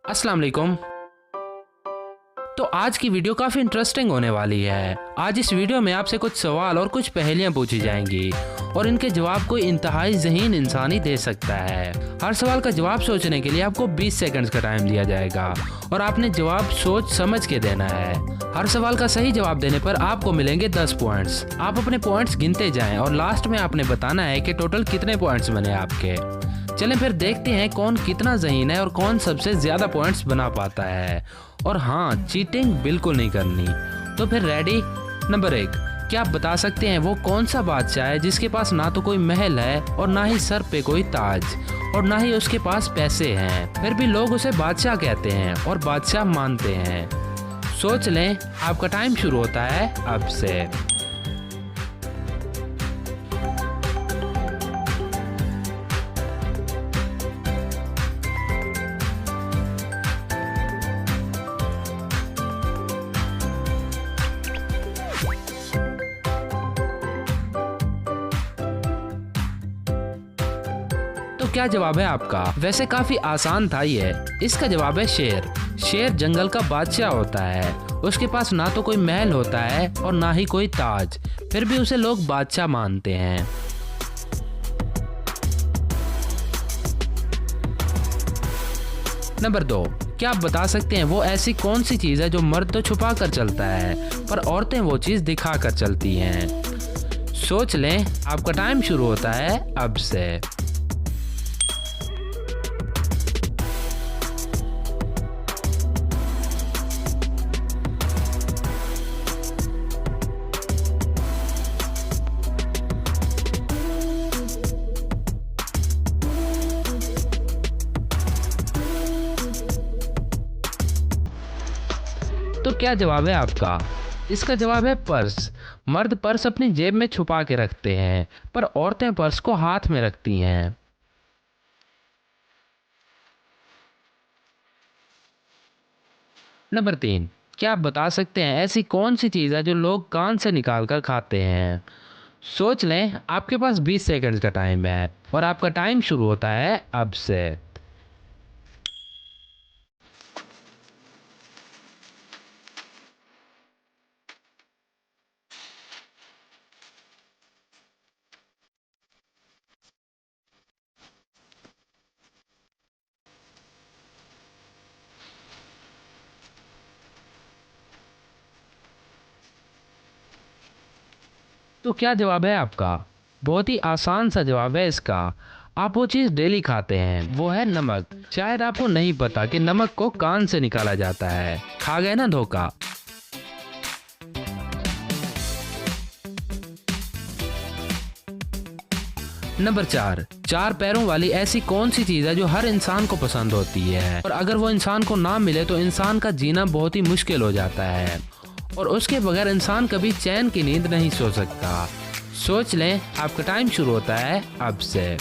अस्सलाम वालेकुम। तो आज की वीडियो काफ़ी इंटरेस्टिंग होने वाली है। आज इस वीडियो में आपसे कुछ सवाल और कुछ पहेलियां पूछी जाएंगी और इनके जवाब कोई इंतहाई ज़हीन इंसान ही दे सकता है। हर सवाल का जवाब सोचने के लिए आपको 20 सेकंड्स का टाइम दिया जाएगा और आपने जवाब सोच समझ के देना है। हर सवाल का सही जवाब देने पर आपको मिलेंगे 10 पॉइंट्स। आप अपने पॉइंट्स गिनते जाएं और लास्ट में आपने बताना है कि टोटल कितने पॉइंट्स बने आपके। चलें फिर देखते हैं कौन कितना ज़हीन है और कौन सबसे ज़्यादा पॉइंट्स बना पाता है। और हाँ, चीटिंग बिल्कुल नहीं करनी। तो फिर रेडी। नंबर 1, क्या आप बता सकते हैं वो कौन सा बादशाह है जिसके पास ना तो कोई महल है और ना ही सर पे कोई ताज और ना ही उसके पास पैसे हैं, फिर भी लोग उसे बादशाह कहते हैं और बादशाह मानते हैं। सोच लें, आपका टाइम शुरू होता है अब से। तो क्या जवाब है आपका? वैसे काफी आसान था ये। इसका जवाब है शेर। शेर जंगल का बादशाह होता है। उसके पास ना तो कोई महल होता है और ना ही कोई ताज, फिर भी उसे लोग बादशाह मानते हैं। नंबर 2, क्या आप बता सकते हैं वो ऐसी कौन सी चीज है जो मर्द तो छुपा कर चलता है पर औरतें वो चीज दिखा कर चलती हैं। सोच लें, आपका टाइम शुरू होता है अब से। तो क्या जवाब है आपका? इसका जवाब है पर्स। मर्द पर्स अपनी जेब में छुपा के रखते हैं पर औरतें पर्स को हाथ में रखती हैं। नंबर 3, क्या आप बता सकते हैं ऐसी कौन सी चीज़ है जो लोग कान से निकाल कर खाते हैं। सोच लें, आपके पास 20 सेकंड्स का टाइम है और आपका टाइम शुरू होता है अब से। तो क्या जवाब है आपका? बहुत ही आसान सा जवाब है इसका। आप वो चीज़ डेली खाते हैं, वो है नमक। शायद आपको नहीं पता कि नमक को कान से निकाला जाता है। खा गए ना धोखा। नंबर 4, 4 पैरों वाली ऐसी कौन सी चीज़ है जो हर इंसान को पसंद होती है और अगर वो इंसान को ना मिले तो इंसान का जीना बहुत ही मुश्किल हो जाता है और उसके बगैर इंसान कभी चैन की नींद नहीं सो सकता। सोच लें, आपका टाइम शुरू होता है अब से।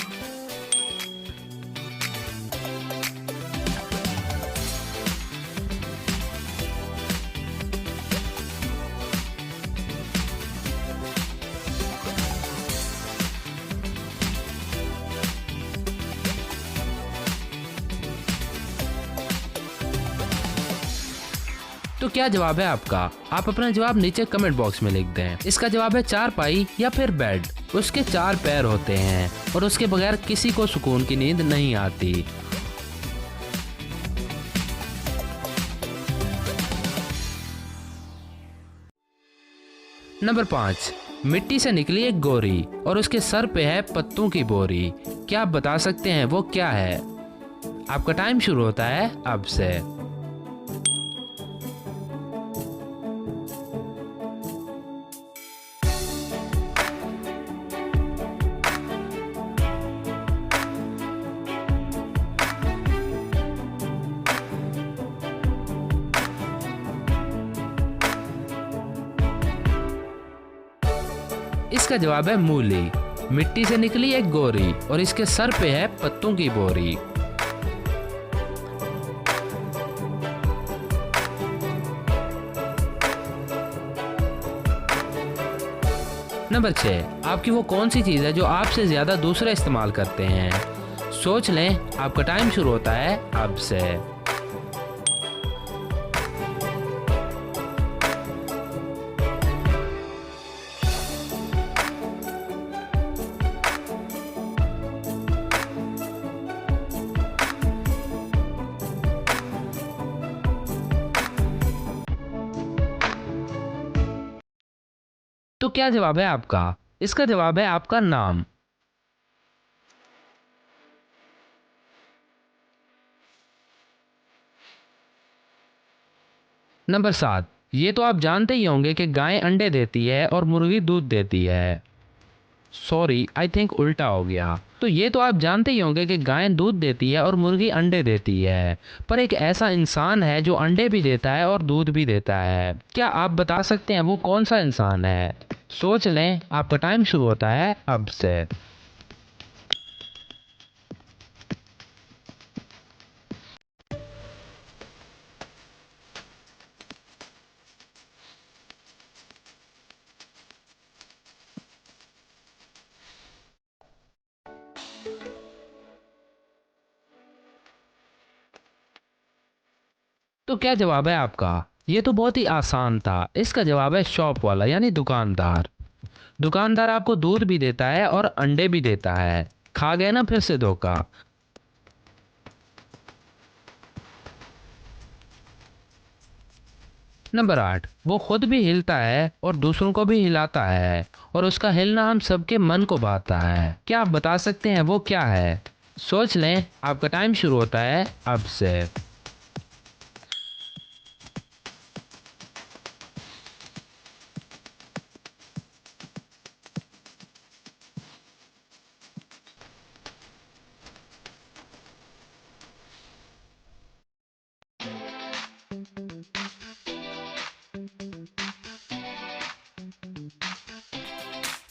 तो क्या जवाब है आपका? आप अपना जवाब नीचे कमेंट बॉक्स में लिख दें। इसका जवाब है चारपाई या फिर बेड। उसके 4 पैर होते हैं और उसके बगैर किसी को सुकून की नींद नहीं आती। नंबर 5, मिट्टी से निकली एक गोरी और उसके सर पे है पत्तों की बोरी। क्या आप बता सकते हैं वो क्या है? आपका टाइम शुरू होता है अब से। इसका जवाब है मूली। मिट्टी से निकली एक गोरी और इसके सर पे है पत्तों की बोरी। नंबर 6, आपकी वो कौन सी चीज़ है जो आपसे ज़्यादा दूसरे इस्तेमाल करते हैं। सोच लें, आपका टाइम शुरू होता है अब से। तो क्या जवाब है आपका? इसका जवाब है आपका नाम। नंबर 7, ये तो आप जानते ही होंगे कि गाय अंडे देती है और मुर्गी दूध देती है। सॉरी, आई थिंक उल्टा हो गया। तो ये तो आप जानते ही होंगे कि गाय दूध देती है और मुर्गी अंडे देती है, पर एक ऐसा इंसान है जो अंडे भी देता है और दूध भी देता है। क्या आप बता सकते हैं वो कौन सा इंसान है? सोच लें, आपका टाइम शुरू होता है अब से। तो क्या जवाब है आपका? ये तो बहुत ही आसान था। इसका जवाब है शॉप वाला यानी दुकानदार। दुकानदार आपको दूध भी देता है और अंडे भी देता है। खा गए ना फिर से धोखा। नंबर 8, वो खुद भी हिलता है और दूसरों को भी हिलाता है, और उसका हिलना हम सबके मन को भाता है। क्या आप बता सकते हैं वो क्या है? सोच लें, आपका टाइम शुरू होता है अब से।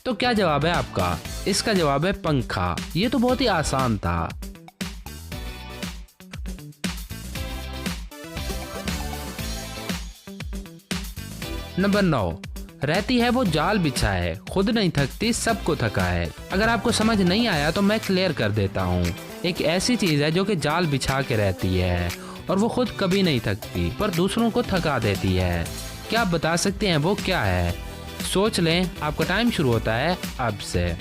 तो क्या जवाब है आपका? इसका जवाब है पंखा। ये तो बहुत ही आसान था। नंबर 9, रहती है वो जाल बिछाए, खुद नहीं थकती सबको थकाए। अगर आपको समझ नहीं आया तो मैं क्लियर कर देता हूँ। एक ऐसी चीज है जो कि जाल बिछा के रहती है और वो खुद कभी नहीं थकती, पर दूसरों को थका देती है। क्या आप बता सकते हैं वो क्या है? सोच लें, आपका टाइम शुरू होता है अब से।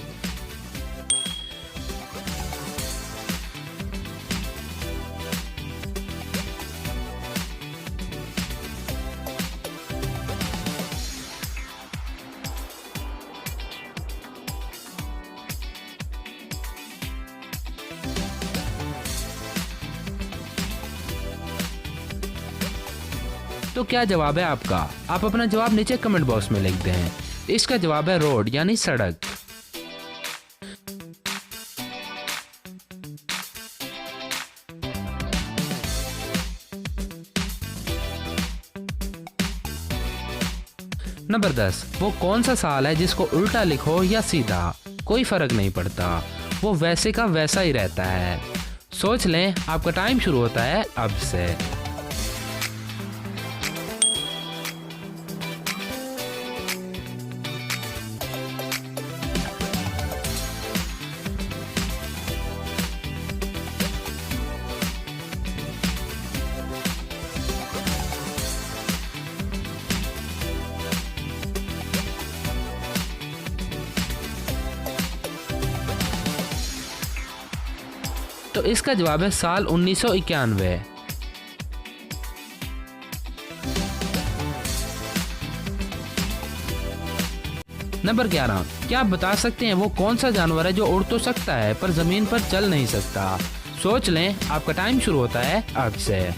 तो क्या जवाब है आपका? आप अपना जवाब नीचे कमेंट बॉक्स में लिख दें। इसका जवाब है रोड यानी सड़क। नंबर 10, वो कौन सा साल है जिसको उल्टा लिखो या सीधा कोई फर्क नहीं पड़ता, वो वैसे का वैसा ही रहता है। सोच लें, आपका टाइम शुरू होता है अब से। तो इसका जवाब है साल 1991। नंबर 11, क्या आप बता सकते हैं वो कौन सा जानवर है जो उड़ तो सकता है पर जमीन पर चल नहीं सकता? सोच लें, आपका टाइम शुरू होता है अब से।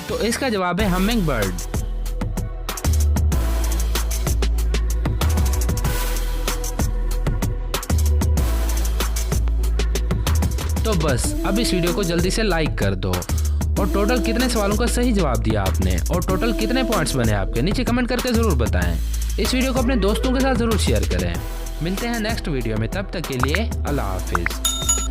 तो इसका जवाब है हमिंग बर्ड। तो बस अब इस वीडियो को जल्दी से लाइक कर दो। और टोटल कितने सवालों का सही जवाब दिया आपने और टोटल कितने पॉइंट्स बने आपके, नीचे कमेंट करके ज़रूर बताएं। इस वीडियो को अपने दोस्तों के साथ ज़रूर शेयर करें। मिलते हैं नेक्स्ट वीडियो में, तब तक के लिए अल्लाह हाफिज़।